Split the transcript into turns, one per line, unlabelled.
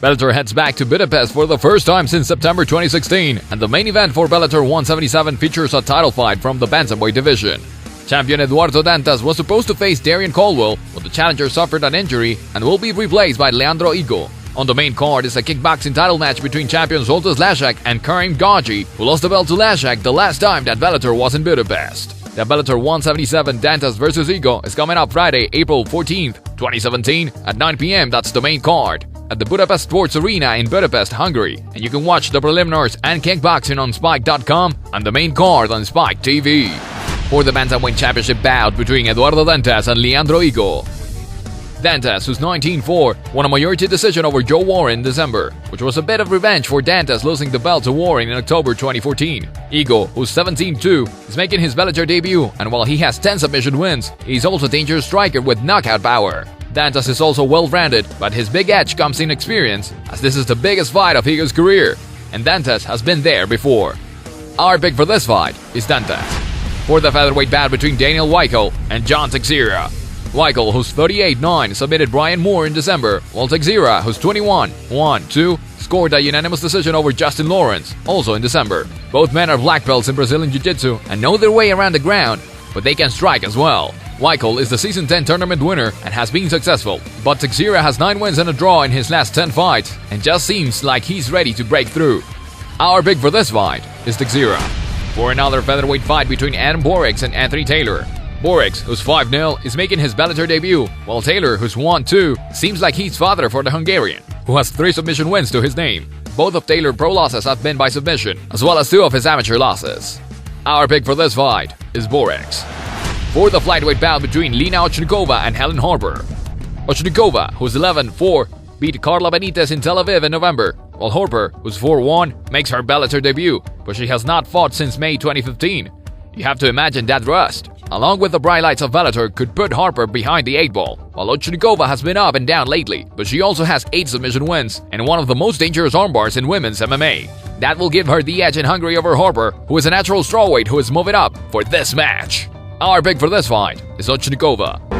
Bellator heads back to Budapest for the first time since September 2016, and the main event for Bellator 177 features a title fight from the Bantamweight division. Champion Eduardo Dantas was supposed to face Darrion Caldwell, but the challenger suffered an injury and will be replaced by Leandro Higo. On the main card is a kickboxing title match between champions Zoltas Laszak and Karim Ghajji, who lost the belt to Laszak the last time that Bellator was in Budapest. The Bellator 177 Dantas vs Higo is coming up Friday, April 14th, 2017 at 9 p.m. That's the main card at the Budapest Sports Arena in Budapest, Hungary. And you can watch the preliminaries and kickboxing on Spike.com and the main card on Spike TV. For the Bantamweight Championship bout between Eduardo Dantas and Leandro Higo. Dantas, who's 19-4, won a majority decision over Joe Warren in December, which was a bit of revenge for Dantas losing the belt to Warren in October 2014. Higo, who's 17-2, is making his Bellator debut, and while he has 10 submission wins, he's also a dangerous striker with knockout power. Dantas is also well-rounded, but his big edge comes in experience, as this is the biggest fight of Higo's career, and Dantas has been there before. Our pick for this fight is Dantas. For the featherweight bout between Daniel Weichel and John Teixeira. Weichel, who's 38-9, submitted Brian Moore in December, while Teixeira, who's 21-1-2, scored a unanimous decision over Justin Lawrence, also in December. Both men are black belts in Brazilian Jiu-Jitsu and know their way around the ground, but they can strike as well. Weichel is the Season 10 tournament winner and has been successful, but Teixeira has 9 wins and a draw in his last 10 fights and just seems like he's ready to break through. Our pick for this fight is Teixeira. For another featherweight fight between Adam Borics and Anthony Taylor. Borics, who's 5-0, is making his Bellator debut, while Taylor, who's 1-2, seems like he's father for the Hungarian, who has 3 submission wins to his name. Both of Taylor's pro losses have been by submission, as well as 2 of his amateur losses. Our pick for this fight is Borics. For the flyweight bout between Lina Ochnikova and Helen Harper. Ochnikova, who's 11-4, beat Carla Benitez in Tel Aviv in November, while Harper, who's 4-1, makes her Bellator debut, but she has not fought since May 2015. You have to imagine that rust, along with the bright lights of Bellator, could put Harper behind the 8 ball, while Ochnikova has been up and down lately, but she also has 8 submission wins and one of the most dangerous armbars in women's MMA. That will give her the edge in Hungary over Harper, who is a natural strawweight who is moving up for this match. Our pick for this fight is Ochnikova.